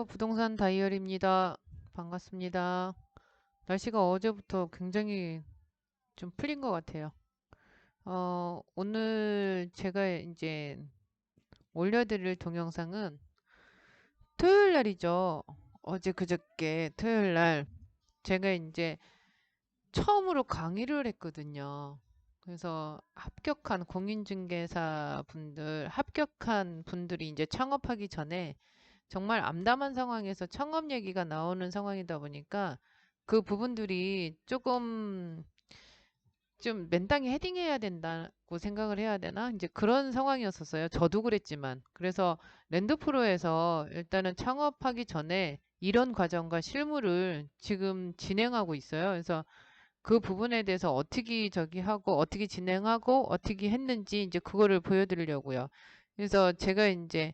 안녕하세요. 부동산 다이어리입니다. 반갑습니다. 날씨가 어제부터 굉장히 좀 풀린 것 같아요. 오늘 제가 이제 올려드릴 동영상은 토요일 날이죠. 어제 그저께 토요일 날 제가 이제 처음으로 강의를 했거든요. 그래서 합격한 공인중개사 분들, 합격한 분들이 이제 창업하기 전에 정말 암담한 상황에서 창업 얘기가 나오는 상황이다 보니까 그 부분들이 조금 좀 맨땅에 헤딩해야 된다고 생각을 해야 되나? 이제 그런 상황이었었어요. 저도 그랬지만. 그래서 랜드프로에서 일단은 창업하기 전에 이런 과정과 실무를 지금 진행하고 있어요. 그래서 그 부분에 대해서 어떻게 저기 하고 어떻게 진행하고 어떻게 했는지 이제 그거를 보여드리려고요. 그래서 제가 이제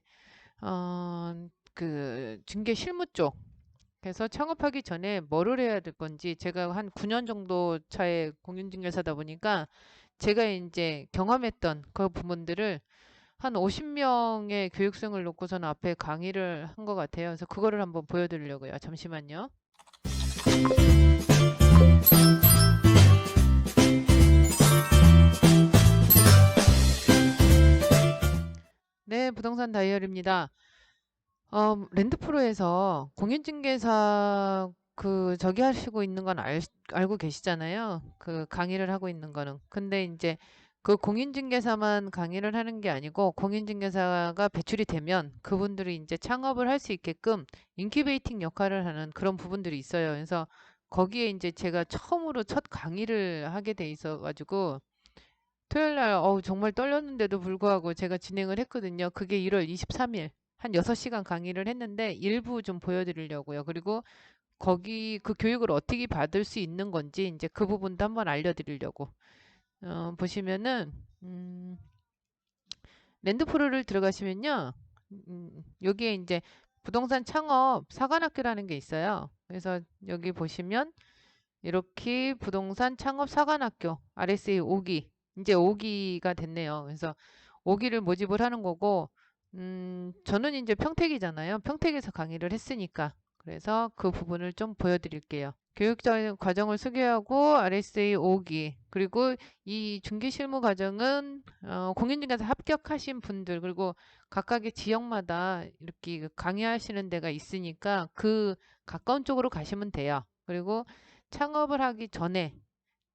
그 중개 실무 쪽 그래서 창업하기 전에 뭐를 해야 될 건지 제가 한 9년 정도 차에 공인중개사다 보니까 제가 이제 경험했던 그 부분들을 한 50명의 교육생을 놓고서는 앞에 강의를 한 것 같아요. 그래서 그거를 한번 보여드리려고요. 잠시만요. 네, 부동산 다이어리입니다. 랜드프로에서 공인중개사 저기 하시고 있는 건 알고 계시잖아요. 그 강의를 하고 있는 거는. 근데 이제 그 공인중개사만 강의를 하는 게 아니고 공인중개사가 배출이 되면 그분들이 이제 창업을 할 수 있게끔 인큐베이팅 역할을 하는 그런 부분들이 있어요. 그래서 거기에 이제 제가 처음으로 첫 강의를 하게 돼 있어 가지고 토요일 날 정말 떨렸는데도 불구하고 제가 진행을 했거든요. 그게 1월 23일 한 6시간 강의를 했는데 일부 좀 보여드리려고요. 그리고 거기 그 교육을 어떻게 받을 수 있는 건지 이제 그 부분도 한번 알려드리려고. 보시면은 랜드프로를 들어가시면요. 여기에 이제 부동산 창업 사관학교라는 게 있어요. 그래서 여기 보시면 이렇게 부동산 창업 사관학교 RSA 5기 이제 5기가 됐네요. 그래서 5기를 모집을 하는 거고 저는 이제 평택이잖아요. 평택에서 강의를 했으니까 그래서 그 부분을 좀 보여드릴게요. 교육적 과정을 소개하고 RSA 5기 그리고 이 중개 실무 과정은 공인중개사 합격하신 분들 그리고 각각의 지역마다 이렇게 강의하시는 데가 있으니까 그 가까운 쪽으로 가시면 돼요. 그리고 창업을 하기 전에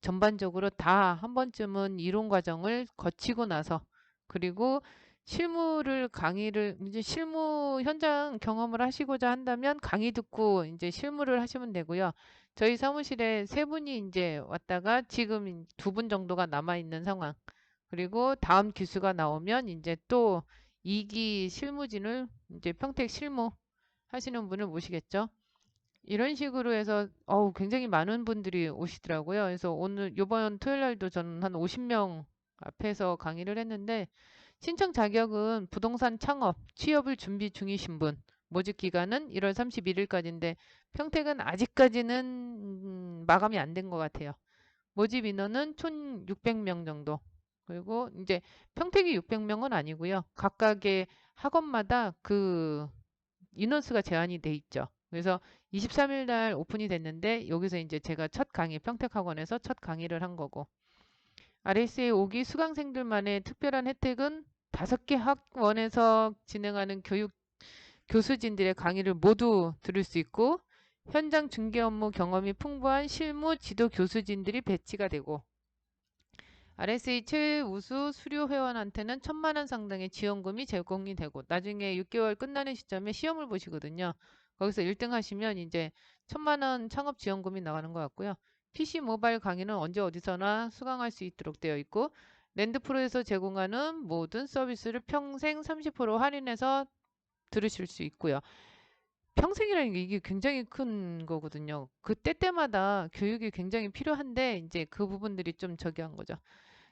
전반적으로 다 한 번쯤은 이론 과정을 거치고 나서 그리고 실무를 강의를 이제 실무 현장 경험을 하시고자 한다면 강의 듣고 이제 실무를 하시면 되고요. 저희 사무실에 세 분이 이제 왔다가 지금 두 분 정도가 남아 있는 상황. 그리고 다음 기수가 나오면 이제 또 2기 실무진을 이제 평택 실무 하시는 분을 모시겠죠. 이런 식으로 해서 굉장히 많은 분들이 오시더라고요. 그래서 오늘 요번 토요일 날도 저는 한 50명 앞에서 강의를 했는데 신청 자격은 부동산 창업, 취업을 준비 중이신 분. 모집 기간은 1월 31일까지인데 평택은 아직까지는 마감이 안 된 것 같아요. 모집 인원은 총 600명 정도. 그리고 이제 평택이 600명은 아니고요. 각각의 학원마다 그 인원수가 제한이 돼 있죠. 그래서 23일 날 오픈이 됐는데 여기서 이제 제가 첫 강의 평택학원에서 첫 강의를 한 거고 RSA 5기 수강생들만의 특별한 혜택은 5개 학원에서 진행하는 교육 교수진들의 강의를 모두 들을 수 있고 현장 중개 업무 경험이 풍부한 실무 지도 교수진들이 배치가 되고 RSA 최우수 수료 회원한테는 1,000만 원 상당의 지원금이 제공이 되고 나중에 6개월 끝나는 시점에 시험을 보시거든요. 거기서 1등 하시면 이제 1,000만 원 창업 지원금이 나가는 것 같고요. PC 모바일 강의는 언제 어디서나 수강할 수 있도록 되어 있고 랜드프로에서 제공하는 모든 서비스를 평생 30% 할인해서 들으실 수 있고요. 평생이라는 게 이게 굉장히 큰 거거든요. 그 때때마다 교육이 굉장히 필요한데 이제 그 부분들이 좀 저기 한 거죠.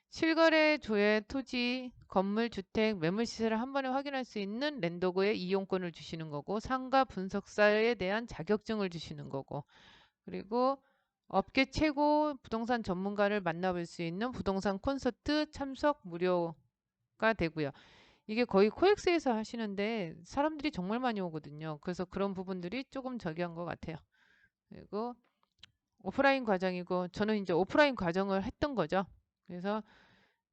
실거래, 조회, 토지, 건물, 주택, 매물 시세를 한 번에 확인할 수 있는 랜더고의 이용권을 주시는 거고 상가 분석사에 대한 자격증을 주시는 거고 그리고 업계 최고 부동산 전문가를 만나볼 수 있는 부동산 콘서트 참석 무료가 되고요. 이게 거의 코엑스에서 하시는데 사람들이 정말 많이 오거든요. 그래서 그런 부분들이 조금 저기한 것 같아요. 그리고 오프라인 과정이고 저는 이제 오프라인 과정을 했던 거죠. 그래서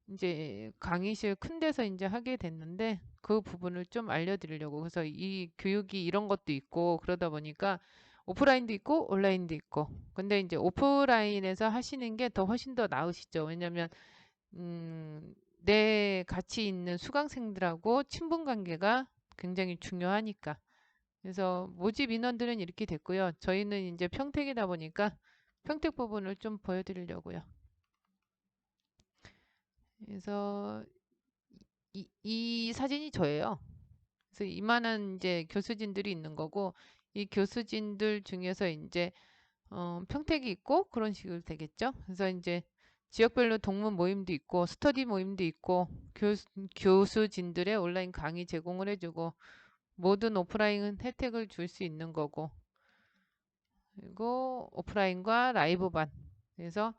이제 강의실 큰 데서 이제 하게 됐는데 그 부분을 좀 알려드리려고. 그래서 이 교육이 이런 것도 있고 그러다 보니까 오프라인도 있고 온라인도 있고. 근데 이제 오프라인에서 하시는 게 더 훨씬 더 나으시죠. 왜냐면 내 같이 있는 수강생들하고 친분 관계가 굉장히 중요하니까. 그래서 모집 인원들은 이렇게 됐고요. 저희는 이제 평택이다 보니까 평택 부분을 좀 보여드리려고요. 그래서 이 사진이 저예요. 그래서 이만한 이제 교수진들이 있는 거고, 이 교수진들 중에서 이제 평택이 있고 그런 식으로 되겠죠. 그래서 이제 지역별로 동문 모임도 있고 스터디 모임도 있고 교수진들의 온라인 강의 제공을 해주고 모든 오프라인 혜택을 줄 수 있는 거고, 그리고 오프라인과 라이브반. 그래서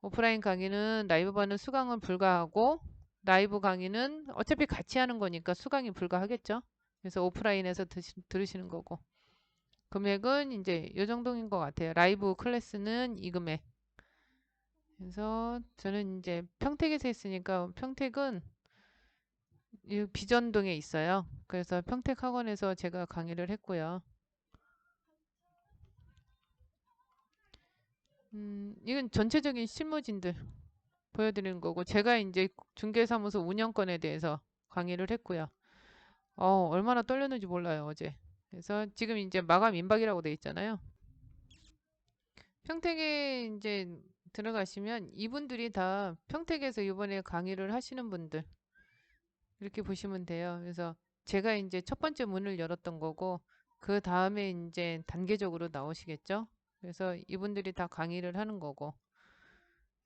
오프라인 강의는 라이브반은 수강은 불가하고 라이브 강의는 어차피 같이 하는 거니까 수강이 불가하겠죠. 그래서 오프라인에서 들으시는 거고, 금액은 이제 이 정도인 것 같아요. 라이브 클래스는 이 금액. 그래서 저는 이제 평택에서 했으니까 평택은 이 비전동에 있어요. 그래서 평택학원에서 제가 강의를 했고요. 이건 전체적인 실무진들 보여드리는 거고, 제가 이제 중개사무소 운영권에 대해서 강의를 했고요. 얼마나 떨렸는지 몰라요, 어제. 그래서 지금 이제 마감 임박이라고 돼 있잖아요. 평택에 이제 들어가시면 이분들이 다 평택에서 이번에 강의를 하시는 분들 이렇게 보시면 돼요. 그래서 제가 이제 첫 번째 문을 열었던 거고 그 다음에 이제 단계적으로 나오시겠죠. 그래서 이분들이 다 강의를 하는 거고,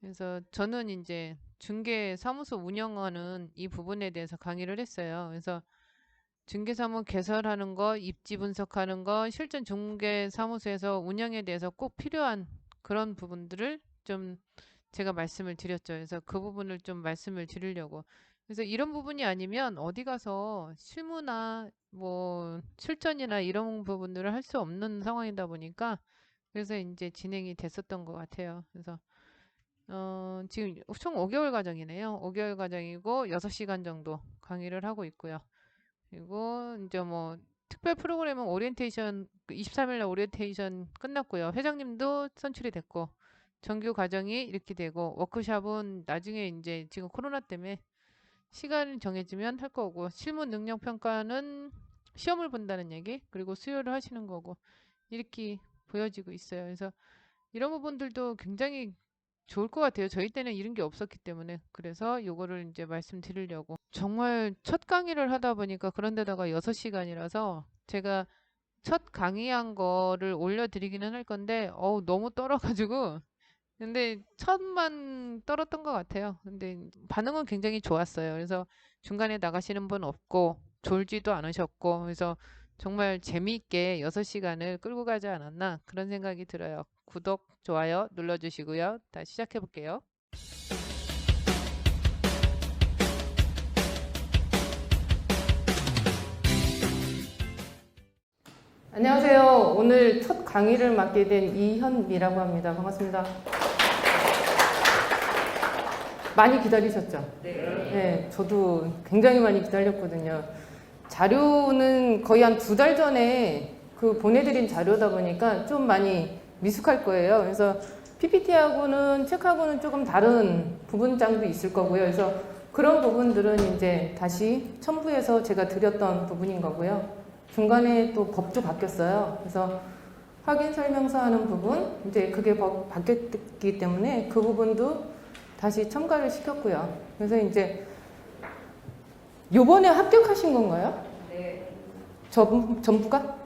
그래서 저는 이제 중개 사무소 운영하는 이 부분에 대해서 강의를 했어요. 그래서 중개사무 개설하는 거, 입지 분석하는 거, 실전 중개사무소에서 운영에 대해서 꼭 필요한 그런 부분들을 좀 제가 말씀을 드렸죠. 그래서 그 부분을 좀 말씀을 드리려고. 그래서 이런 부분이 아니면 어디 가서 실무나 뭐 실전이나 이런 부분들을 할 수 없는 상황이다 보니까 그래서 이제 진행이 됐었던 것 같아요. 그래서 지금 총 5개월 과정이네요. 5개월 과정이고 6시간 정도 강의를 하고 있고요. 그리고 이제 뭐 특별 프로그램은 오리엔테이션 23일 날 오리엔테이션 끝났고요. 회장님도 선출이 됐고 정규 과정이 이렇게 되고, 워크숍은 나중에 이제 지금 코로나 때문에 시간을 정해지면 할 거고, 실무 능력 평가는 시험을 본다는 얘기, 그리고 수요를 하시는 거고, 이렇게 보여지고 있어요. 그래서 이런 부분들도 굉장히 좋을 것 같아요. 저희 때는 이런 게 없었기 때문에. 그래서 요거를 이제 말씀드리려고. 정말 첫 강의를 하다 보니까 그런 데다가 6시간이라서 제가 첫 강의한 거를 올려드리기는 할 건데, 너무 떨어가지고. 근데 첫만 떨었던 것 같아요. 근데 반응은 굉장히 좋았어요. 그래서 중간에 나가시는 분 없고, 졸지도 않으셨고, 그래서 정말 재미있게 6시간을 끌고 가지 않았나 그런 생각이 들어요. 구독, 좋아요 눌러주시고요. 다시 시작해 볼게요. 안녕하세요. 오늘 첫 강의를 맡게 된 이현미라고 합니다. 반갑습니다. 많이 기다리셨죠? 네, 저도 굉장히 많이 기다렸거든요. 자료는 거의 한 2달 전에 보내드린 자료다 보니까 좀 많이 미숙할 거예요. 그래서 PPT하고는 책하고는 조금 다른 부분장도 있을 거고요. 그래서 그런 부분들은 이제 다시 첨부해서 제가 드렸던 부분인 거고요. 중간에 또 법도 바뀌었어요. 그래서 확인 설명서 하는 부분, 이제 그게 바뀌었기 때문에 그 부분도 다시 첨가를 시켰고요. 그래서 이제 요번에 합격하신 건가요? 네. 전부가?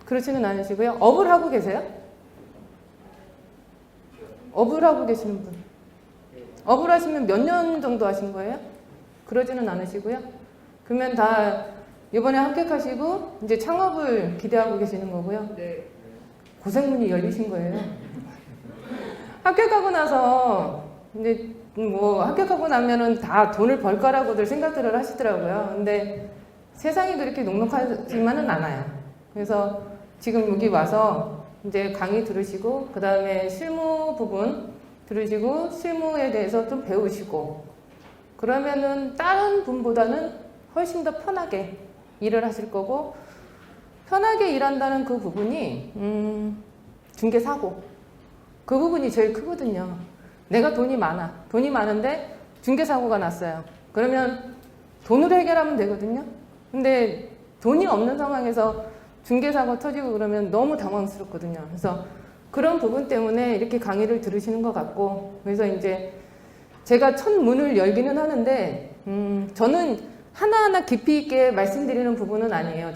그렇지는 않으시고요. 업을 하고 계세요? 업을 하고 계시는 분. 업을 하시면 몇 년 정도 하신 거예요? 그러지는 않으시고요. 그러면 다 이번에 합격하시고 이제 창업을 기대하고 계시는 거고요. 네. 고생문이 열리신 거예요. 합격하고 나서 이제 뭐 합격하고 나면은 다 돈을 벌 거라고들 생각들을 하시더라고요. 근데 세상이 그렇게 녹록하지만은 않아요. 그래서 지금 여기 와서 이제 강의 들으시고 그 다음에 실무 부분 들으시고 실무에 대해서 좀 배우시고 그러면은 다른 분보다는 훨씬 더 편하게 일을 하실 거고 편하게 일한다는 그 부분이 중개사고 그 부분이 제일 크거든요. 내가 돈이 많은데 중개사고가 났어요. 그러면 돈으로 해결하면 되거든요. 근데 돈이 없는 상황에서 중개사고 터지고 그러면 너무 당황스럽거든요. 그래서 그런 부분 때문에 이렇게 강의를 들으시는 것 같고 그래서 이제 제가 첫 문을 열기는 하는데 저는 하나하나 깊이 있게 말씀드리는 부분은 아니에요.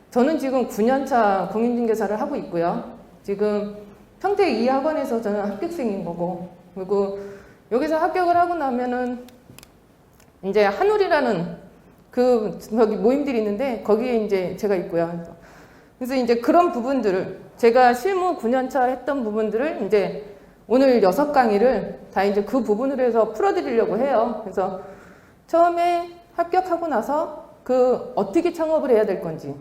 저는 지금 9년차 공인중개사를 하고 있고요. 지금 평택 이 학원에서 저는 합격생인 거고 그리고 여기서 합격을 하고 나면은 이제 한울이라는 그 저기 모임들이 있는데 거기에 이제 제가 있고요. 그래서 이제 그런 부분들을 제가 실무 9년차 했던 부분들을 이제 오늘 6강의를 다 이제 그 부분으로 해서 풀어드리려고 해요. 그래서 처음에 합격하고 나서 그 어떻게 창업을 해야 될 건지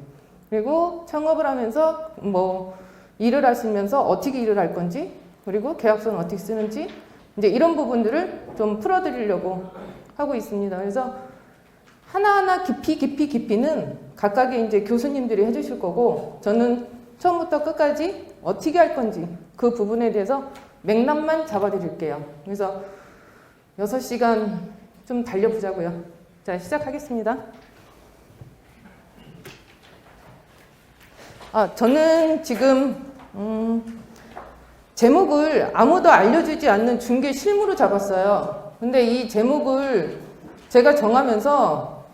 그리고 창업을 하면서 뭐 일을 하시면서 어떻게 일을 할 건지 그리고 계약서는 어떻게 쓰는지 이제 이런 부분들을 좀 풀어드리려고 하고 있습니다. 그래서 하나하나 깊이는 각각의 이제 교수님들이 해주실 거고 저는 처음부터 끝까지 어떻게 할 건지 그 부분에 대해서 맥락만 잡아드릴게요. 그래서 6시간 좀 달려보자고요. 자, 시작하겠습니다. 저는 지금 제목을 아무도 알려주지 않는 중개 실무로 잡았어요. 근데 이 제목을 제가 정하면서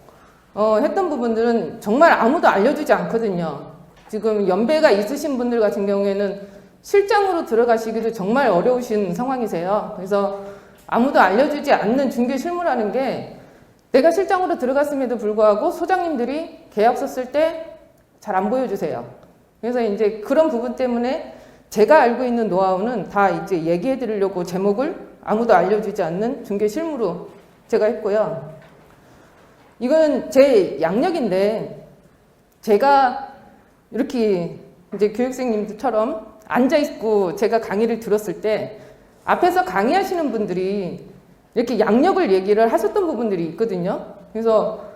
했던 부분들은 정말 아무도 알려주지 않거든요. 지금 연배가 있으신 분들 같은 경우에는 실장으로 들어가시기도 정말 어려우신 상황이세요. 그래서 아무도 알려주지 않는 중개 실무라는 게 내가 실장으로 들어갔음에도 불구하고 소장님들이 계약서 쓸 때 잘 안 보여주세요. 그래서 이제 그런 부분 때문에 제가 알고 있는 노하우는 다 이제 얘기해 드리려고 제목을 아무도 알려주지 않는 중개 실무로 제가 했고요. 이건 제 양력인데 제가 이렇게 이제 교육생님들처럼 앉아있고 제가 강의를 들었을 때 앞에서 강의하시는 분들이 이렇게 양력을 얘기를 하셨던 부분들이 있거든요. 그래서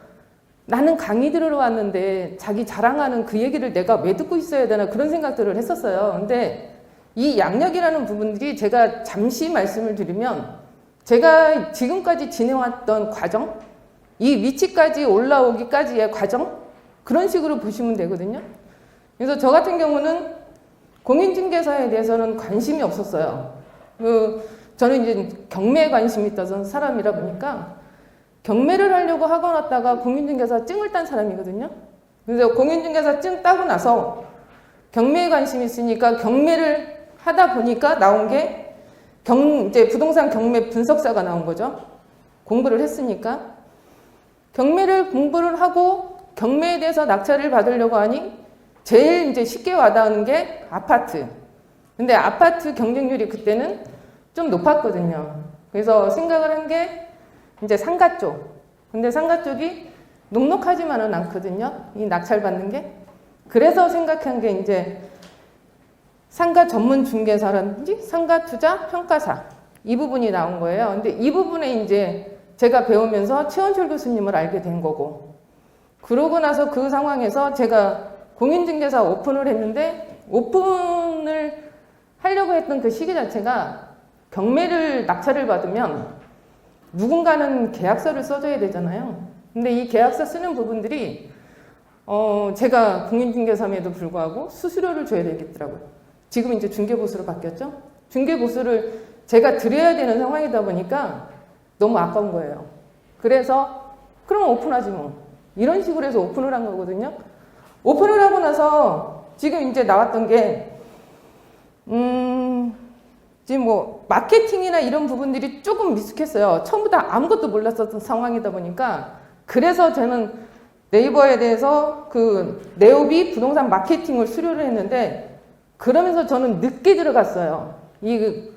나는 강의 들으러 왔는데 자기 자랑하는 그 얘기를 내가 왜 듣고 있어야 되나 그런 생각들을 했었어요. 근데 이 양력이라는 부분들이 제가 잠시 말씀을 드리면 제가 지금까지 지내왔던 과정, 이 위치까지 올라오기까지의 과정 그런 식으로 보시면 되거든요. 그래서 저 같은 경우는 공인중개사에 대해서는 관심이 없었어요. 저는 이제 경매에 관심이 있던 사람이라 보니까 경매를 하려고 학원 왔다가 공인중개사 증을 딴 사람이거든요. 그래서 공인중개사 증 따고 나서 경매에 관심이 있으니까 경매를 하다 보니까 나온 게 이제 부동산 경매 분석사가 나온 거죠. 공부를 했으니까. 경매를 공부를 하고 경매에 대해서 낙찰을 받으려고 하니 제일 이제 쉽게 와닿는 게 아파트. 근데 아파트 경쟁률이 그때는 좀 높았거든요. 그래서 생각을 한 게 이제 상가 쪽. 근데 상가 쪽이 녹록하지만은 않거든요. 이 낙찰 받는 게. 그래서 생각한 게 이제 상가 전문 중개사라든지 상가 투자 평가사 이 부분이 나온 거예요. 근데 이 부분에 이제 제가 배우면서 최원철 교수님을 알게 된 거고 그러고 나서 그 상황에서 제가 공인중개사 오픈을 했는데 오픈을 하려고 했던 그 시기 자체가 경매를 낙찰을 받으면 누군가는 계약서를 써줘야 되잖아요. 근데 이 계약서 쓰는 부분들이 제가 공인중개사임에도 불구하고 수수료를 줘야 되겠더라고요. 지금 이제 중개보수로 바뀌었죠. 중개보수를 제가 드려야 되는 상황이다 보니까 너무 아까운 거예요. 그래서 그럼 오픈하지 뭐. 이런 식으로 해서 오픈을 한 거거든요. 오픈을 하고 나서 지금 이제 나왔던 게 지금 뭐 마케팅이나 이런 부분들이 조금 미숙했어요. 처음부터 아무것도 몰랐었던 상황이다 보니까 그래서 저는 네이버에 대해서 그 네오비 부동산 마케팅을 수료를 했는데 그러면서 저는 늦게 들어갔어요. 이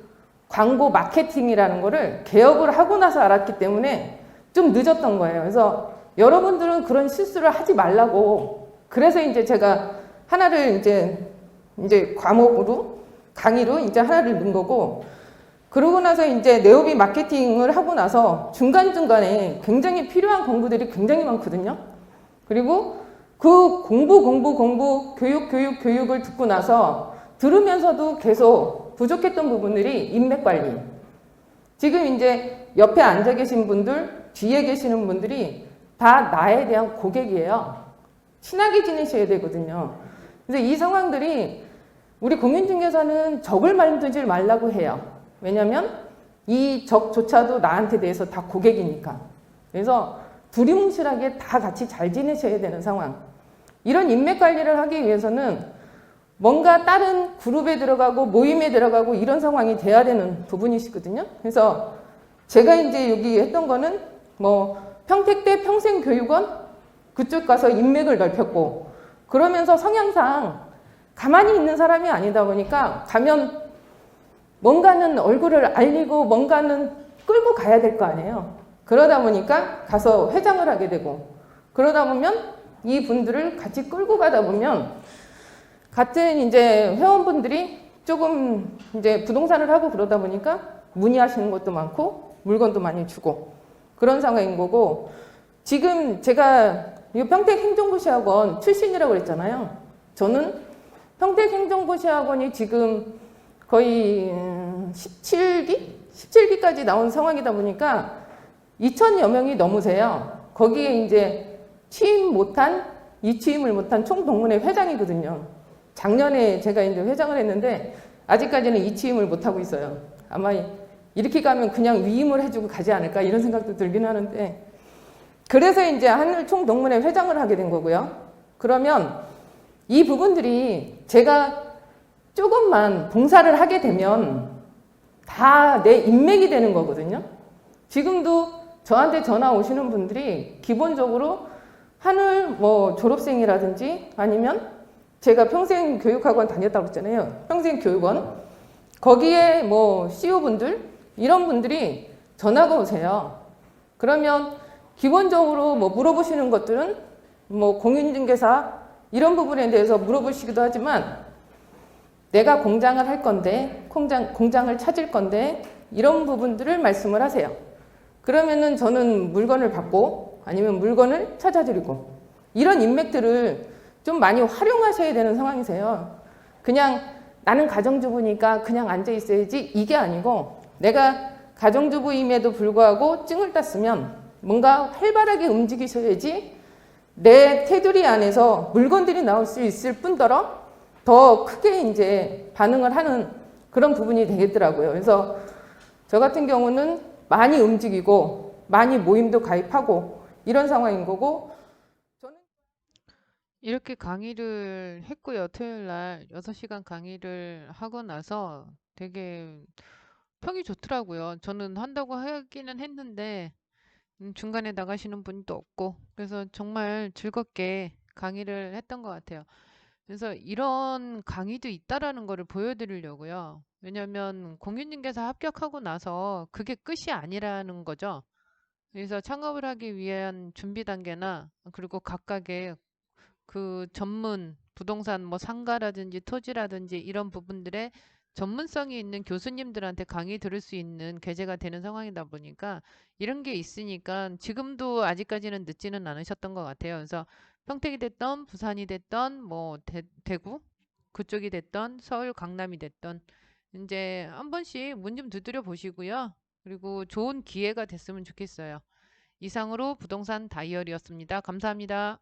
광고 마케팅이라는 거를 개업을 하고 나서 알았기 때문에 좀 늦었던 거예요. 그래서 여러분들은 그런 실수를 하지 말라고. 그래서 이제 제가 하나를 이제 과목으로 강의로 이제 하나를 넣은 거고, 그러고 나서 이제 네오비 마케팅을 하고 나서 중간중간에 굉장히 필요한 공부들이 굉장히 많거든요. 그리고 그 교육을 듣고 나서 들으면서도 계속 부족했던 부분들이 인맥 관리. 지금 이제 옆에 앉아 계신 분들, 뒤에 계시는 분들이 다 나에 대한 고객이에요. 친하게 지내셔야 되거든요. 그래서 이 상황들이 우리 공인중개사는 적을 만들지 말라고 해요. 왜냐면 이 적조차도 나한테 대해서 다 고객이니까. 그래서 두리뭉실하게 다 같이 잘 지내셔야 되는 상황. 이런 인맥 관리를 하기 위해서는 뭔가 다른 그룹에 들어가고 모임에 들어가고 이런 상황이 돼야 되는 부분이시거든요. 그래서 제가 이제 여기 했던 거는 뭐 평택대 평생교육원 그쪽 가서 인맥을 넓혔고, 그러면서 성향상 가만히 있는 사람이 아니다 보니까 가면 뭔가는 얼굴을 알리고 뭔가는 끌고 가야 될 거 아니에요. 그러다 보니까 가서 회장을 하게 되고, 그러다 보면 이 분들을 같이 끌고 가다 보면 같은 이제 회원분들이 조금 이제 부동산을 하고 그러다 보니까 문의하시는 것도 많고 물건도 많이 주고 그런 상황인 거고, 지금 제가 이 평택행정고시학원 출신이라고 그랬잖아요. 저는 평택행정고시학원이 지금 거의 17기까지 나온 상황이다 보니까 2,000여 명이 넘으세요. 거기에 이제 이취임을 못한 총동문회 회장이거든요. 작년에 제가 이제 회장을 했는데 아직까지는 이취임을 못하고 있어요. 아마 이렇게 가면 그냥 위임을 해주고 가지 않을까 이런 생각도 들긴 하는데, 그래서 이제 하늘 총동문회 회장을 하게 된 거고요. 그러면 이 부분들이 제가 조금만 봉사를 하게 되면 다 내 인맥이 되는 거거든요. 지금도 저한테 전화 오시는 분들이 기본적으로 하늘 뭐 졸업생이라든지 아니면 제가 평생교육학원 다녔다고 했잖아요. 평생교육원. 거기에 뭐 CEO분들 이런 분들이 전화가 오세요. 그러면 기본적으로 뭐 물어보시는 것들은 뭐 공인중개사 이런 부분에 대해서 물어보시기도 하지만, 내가 공장을 할 건데 공장을 찾을 건데 이런 부분들을 말씀을 하세요. 그러면은 저는 물건을 받고 아니면 물건을 찾아드리고, 이런 인맥들을 좀 많이 활용하셔야 되는 상황이세요. 그냥 나는 가정주부니까 그냥 앉아 있어야지 이게 아니고, 내가 가정주부임에도 불구하고 증을 땄으면 뭔가 활발하게 움직이셔야지 내 테두리 안에서 물건들이 나올 수 있을 뿐더러 더 크게 이제 반응을 하는 그런 부분이 되겠더라고요. 그래서 저 같은 경우는 많이 움직이고 많이 모임도 가입하고 이런 상황인 거고, 저는 이렇게 강의를 했고요. 토요일 날 6시간 강의를 하고 나서 되게 평이 좋더라고요. 저는 한다고 하기는 했는데 중간에 나가시는 분도 없고, 그래서 정말 즐겁게 강의를 했던 것 같아요. 그래서 이런 강의도 있다라는 거를 보여드리려고요. 왜냐하면 공인중개사 합격하고 나서 그게 끝이 아니라는 거죠. 그래서 창업을 하기 위한 준비 단계나 그리고 각각의 그 전문 부동산 뭐 상가라든지 토지라든지 이런 부분들의 전문성이 있는 교수님들한테 강의 들을 수 있는 계제가 되는 상황이다 보니까 이런 게 있으니까 지금도 아직까지는 늦지는 않으셨던 것 같아요. 그래서 평택이 됐던 부산이 됐던 뭐 대구 그쪽이 됐던 서울 강남이 됐던 이제 한 번씩 문 좀 두드려 보시고요. 그리고 좋은 기회가 됐으면 좋겠어요. 이상으로 부동산 다이어리였습니다. 감사합니다.